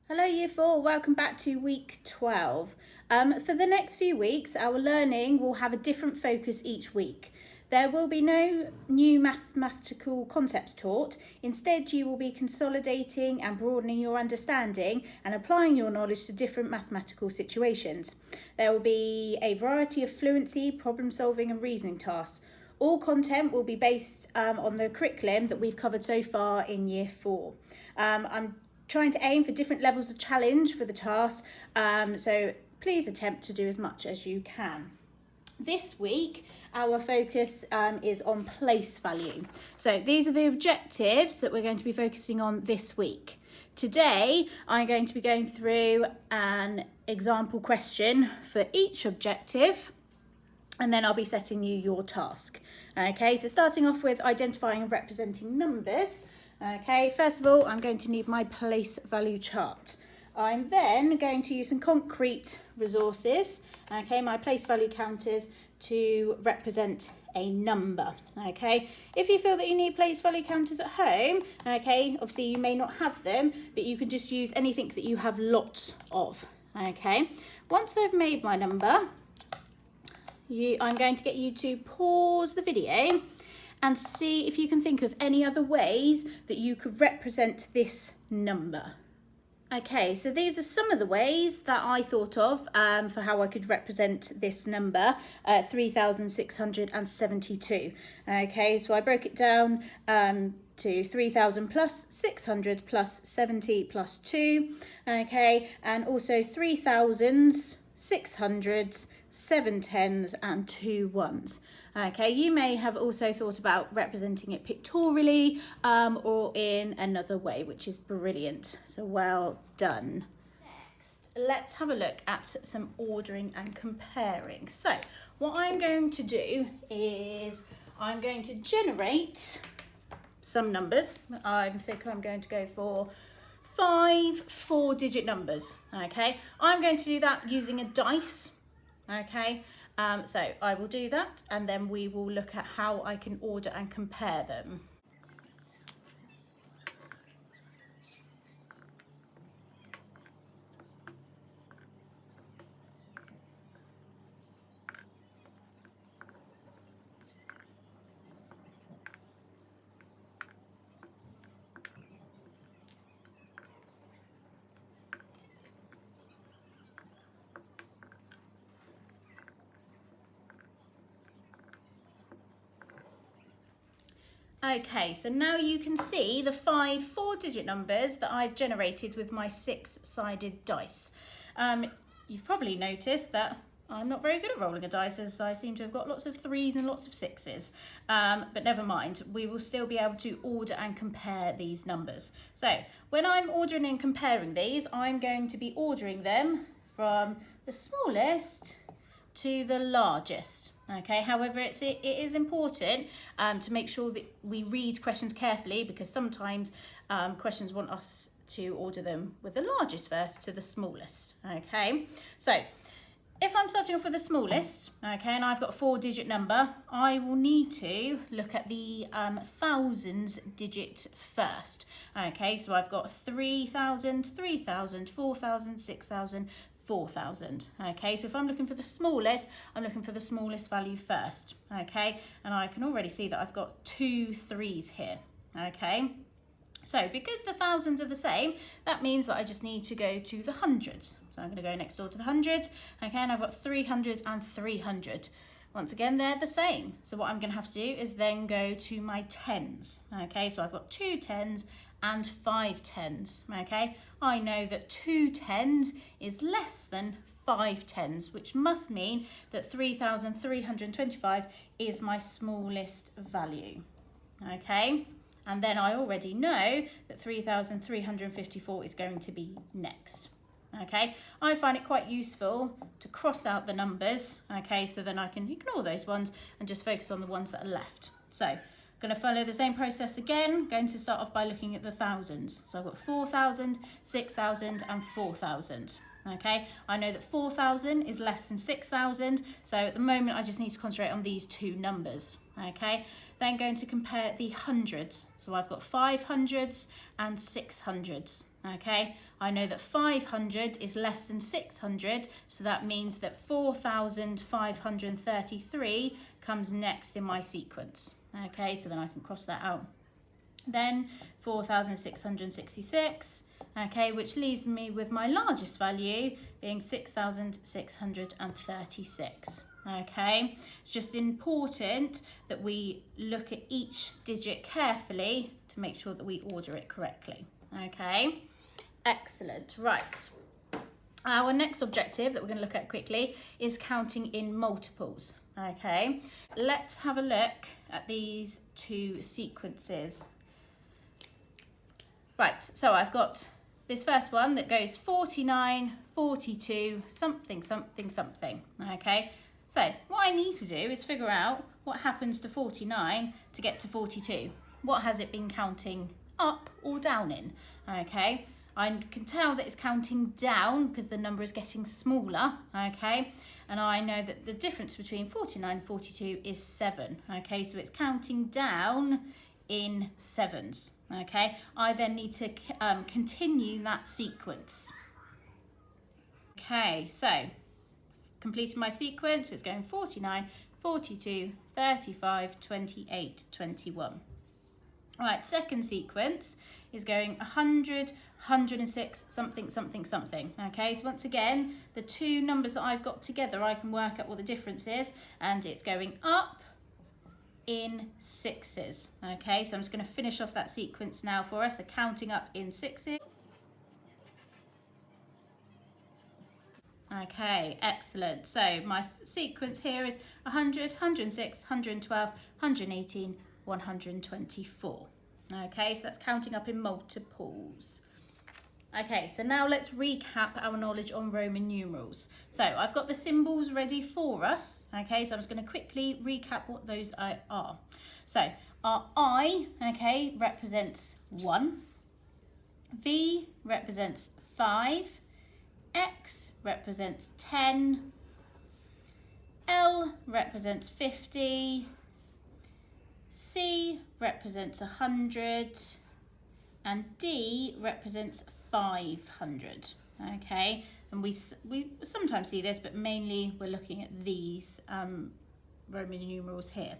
Hello Year 4, welcome back to week 12. For the next few weeks, our learning will have a different focus each week. There will be no new mathematical concepts taught. Instead, you will be consolidating and broadening your understanding and applying your knowledge to different mathematical situations. There will be a variety of fluency, problem solving and reasoning tasks. All content will be based on the curriculum that we've covered so far in Year 4. I'm trying to aim for different levels of challenge for the task, so please attempt to do as much as you can. This week, our focus is on place value. So these are the objectives that we're going to be focusing on this week. Today, I'm going to be going through an example question for each objective, and then I'll be setting you your task. Okay, so starting off with identifying and representing numbers. Okay, first of all, I'm going to need my place value chart. I'm then going to use some concrete resources, okay, my place value counters, to represent a number. Okay, if you feel that you need place value counters at home, okay, obviously you may not have them, but you can just use anything that you have lots of. Okay, once I've made my number, I'm going to get you to pause the video and see if you can think of any other ways that you could represent this number. Okay, so these are some of the ways that I thought of for how I could represent this number, 3,672. Okay, so I broke it down to 3,000 plus 600 plus 70 plus 2, okay, and also 3,000s, 600s, 7 tens and 2 ones. Okay, you may have also thought about representing it pictorially or in another way, which is brilliant. So well done. Next, let's have a look at some ordering and comparing. So what I'm going to do is I'm going to generate some numbers. I think I'm going to go for 5 4-digit numbers. Okay, I'm going to do that using a dice. Okay, so I will do that and then we will look at how I can order and compare them. Okay, so now you can see the 5 4-digit numbers that I've generated with my 6-sided dice. You've probably noticed that I'm not very good at rolling a dice, as I seem to have got lots of 3s and lots of 6s. But never mind, we will still be able to order and compare these numbers. So when I'm ordering and comparing these, I'm going to be ordering them from the smallest to the largest. Okay, however, it is important to make sure that we read questions carefully, because sometimes questions want us to order them with the largest first to the smallest. Okay, so if I'm starting off with the smallest, okay, and I've got a 4-digit number, I will need to look at the thousands digit first. Okay, so I've got 3,000, 3,000, 4,000, 6,000, 4,000. Okay, so if I'm looking for the smallest, I'm looking for the smallest value first. Okay, and I can already see that I've got 2 3s here. Okay, so because the thousands are the same, that means that I just need to go to the hundreds. So I'm going to go next door to the hundreds. Okay, and I've got 300 and 300. Once again, they're the same. So what I'm going to have to do is then go to my tens. Okay, so I've got 2 tens and 5 tens. Okay, I know that 2 tens is less than 5 tens, which must mean that 3,325 is my smallest value. Okay, and then I already know that 3,354 is going to be next. Okay, I find it quite useful to cross out the numbers, okay, so then I can ignore those ones and just focus on the ones that are left. So I'm going to follow the same process again, going to start off by looking at the thousands. So I've got 4,000, 6,000 and 4,000. Okay, I know that 4,000 is less than 6,000, so at the moment I just need to concentrate on these two numbers. Okay, then going to compare the hundreds. So I've got 500s and 600s. Okay, I know that 500 is less than 600, so that means that 4,533 comes next in my sequence. Okay, so then I can cross that out. Then 4,666, okay, which leaves me with my largest value being 6,636. Okay, it's just important that we look at each digit carefully to make sure that we order it correctly. Okay, excellent. Right, our next objective that we're going to look at quickly is counting in multiples. Okay, let's have a look at these two sequences. Right, so I've got this first one that goes 49, 42, something, something, something. Okay, so what I need to do is figure out what happens to 49 to get to 42. What has it been counting up or down in? Okay, I can tell that it's counting down because the number is getting smaller. Okay, and I know that the difference between 49 and 42 is 7. Okay, so it's counting down in sevens. Okay, I then need to continue that sequence. Okay, so completed my sequence. So it's going 49, 42, 35, 28, 21. All right, second sequence is going 100, 106, something, something, something. Okay, so once again, the two numbers that I've got together, I can work out what the difference is, and it's going up in sixes. Okay, so I'm just going to finish off that sequence now for us, so counting up in sixes. Okay, excellent. So my sequence here is 100, 106, 112, 118, 124. Okay, so that's counting up in multiples. Okay, so now let's recap our knowledge on Roman numerals. So I've got the symbols ready for us. Okay, so I'm just going to quickly recap what those are. So our I, okay, represents 1. V represents 5. X represents 10. L represents 50. C represents 100. And D represents 500. Okay, and we sometimes see this, but mainly we're looking at these Roman numerals here.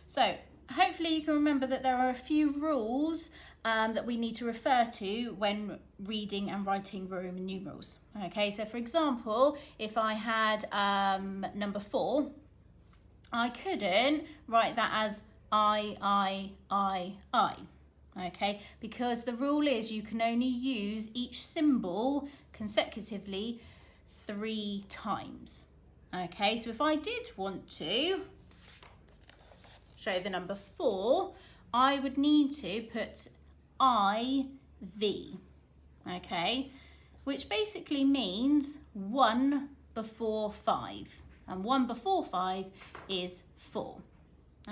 So hopefully you can remember that there are a few rules that we need to refer to when reading and writing Roman numerals. Okay, so for example, if I had number 4, I couldn't write that as I. Okay, because the rule is you can only use each symbol consecutively 3 times. Okay, so if I did want to show the number 4, I would need to put IV, okay, which basically means 1 before 5, and 1 before 5 is 4.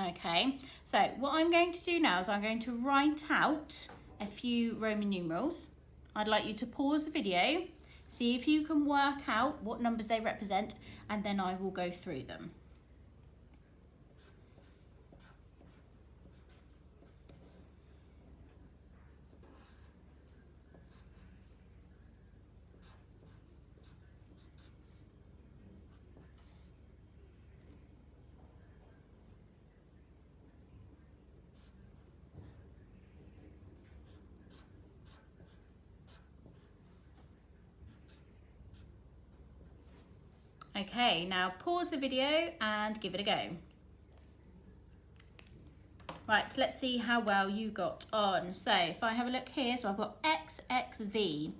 Okay, so what I'm going to do now is I'm going to write out a few Roman numerals. I'd like you to pause the video, see if you can work out what numbers they represent, and then I will go through them. Okay, now pause the video and give it a go. Right, so let's see how well you got on. So if I have a look here, so I've got X, X, V.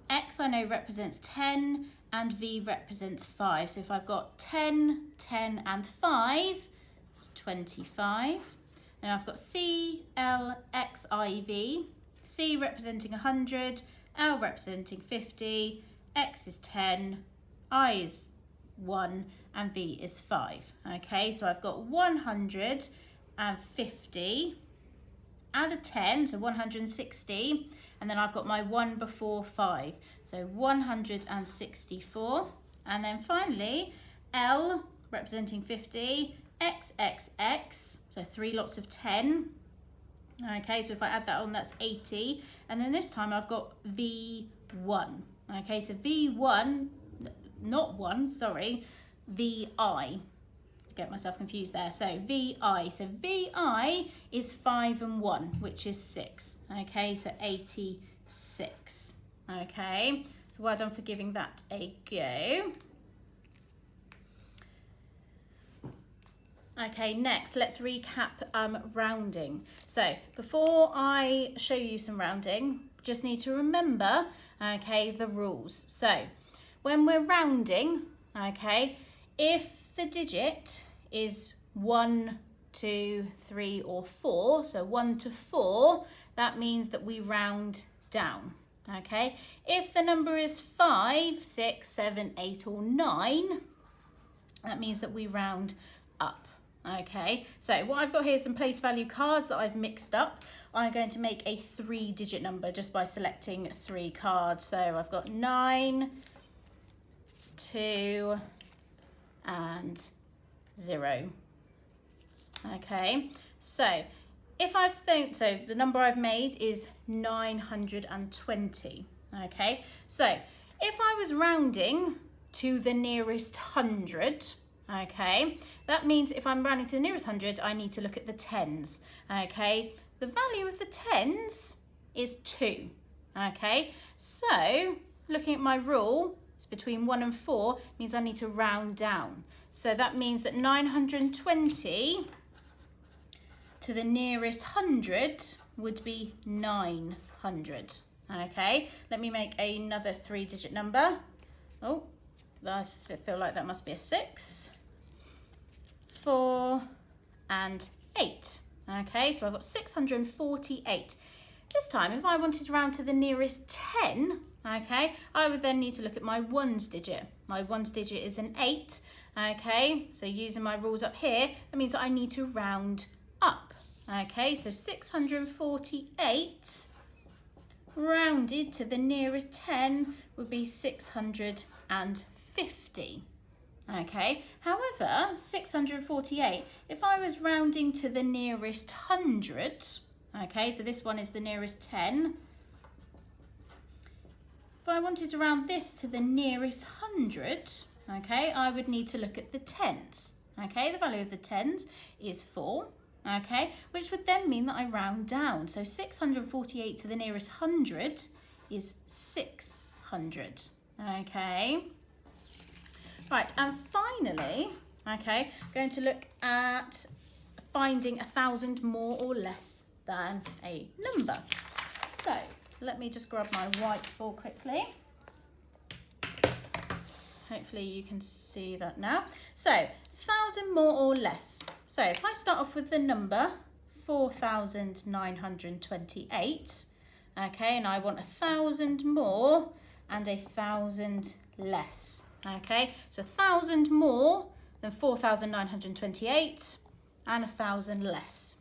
X I know represents 10 and V represents 5. So if I've got 10, 10 and 5, it's 25. Then I've got C, L, X, I, V. C representing 100, L representing 50, X is 10, I is 1 and V is 5. Okay, so I've got 150, add a 10, so 160, and then I've got my 1 before 5, so 164. And then finally, L representing 50, X, X, X, so 3 lots of 10. Okay, so if I add that on, that's 80. And then this time I've got V1. Okay, so V1, not 1, sorry, VI. Get myself confused there. So VI. So VI is 5 and 1, which is 6. Okay, so 86. Okay, so well done for giving that a go. Okay, next let's recap rounding. So before I show you some rounding, just need to remember, okay, the rules. So when we're rounding, okay, if the digit is 1, 2, 3 or 4, so 1 to 4, that means that we round down. Okay, if the number is 5, 6, 7, 8 or 9, that means that we round up. Okay, so what I've got here is some place value cards that I've mixed up. I'm going to make a 3-digit number just by selecting 3 cards. So I've got 9, 2 and 0. Okay, so if so the number I've made is 920. Okay, so if I was rounding to the nearest 100, okay, that means if I'm rounding to the nearest 100, I need to look at the tens. Okay, the value of the tens is 2. Okay, so looking at my rule, it's between 1 and 4, means I need to round down. So that means that 920 to the nearest 100 would be 900. Okay, let me make another 3-digit number. Oh, I feel like that must be a 6, 4 and 8. Okay, so I've got 648. This time, if I wanted to round to the nearest 10, okay, I would then need to look at my ones digit. My ones digit is an 8. Okay, so using my rules up here, that means that I need to round up. Okay, so 648 rounded to the nearest 10 would be 650. Okay, however, 648, if I was rounding to the nearest 100, okay, so this one is the nearest 10. If I wanted to round this to the nearest 100, okay, I would need to look at the tens. Okay, the value of the tens is 4. Okay, which would then mean that I round down. So 648 to the nearest 100 is 600. Okay. Right, and finally, okay, going to look at finding 1,000 more or less than a number. So let me just grab my whiteboard quickly. Hopefully you can see that now. So 1,000 more or less. So if I start off with the number 4,928, okay, and I want 1,000 more and 1,000 less. Okay, so 1,000 more than 4,928 and 1,000 less.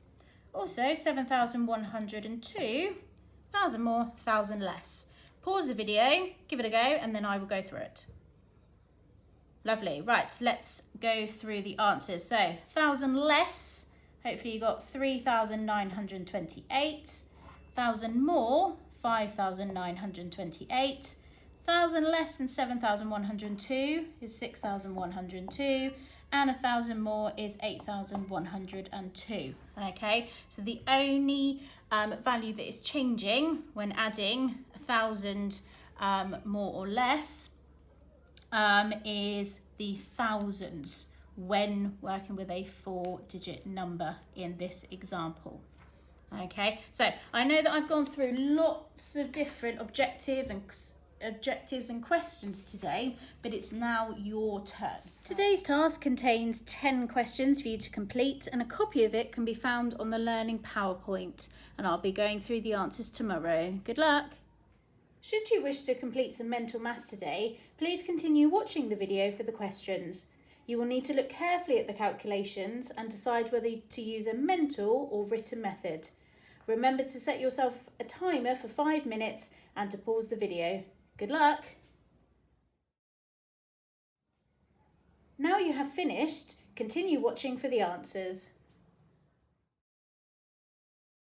Also 7,102, 1,000 more, 1,000 less. Pause the video, give it a go, and then I will go through it. Lovely, right, let's go through the answers. So 1,000 less, hopefully you got 3,928. 1,000 more, 5,928. 1,000 less than 7,102 is 6,102, and 1,000 more is 8,102. Okay, so the only value that is changing when adding 1,000 more or less is the thousands when working with a 4-digit number in this example. Okay, so I know that I've gone through lots of different objectives and questions today, but it's now your turn. Today's task contains 10 questions for you to complete, and a copy of it can be found on the Learning PowerPoint, and I'll be going through the answers tomorrow. Good luck! Should you wish to complete some mental maths today, please continue watching the video for the questions. You will need to look carefully at the calculations and decide whether to use a mental or written method. Remember to set yourself a timer for 5 minutes and to pause the video. Good luck! Now you have finished, continue watching for the answers.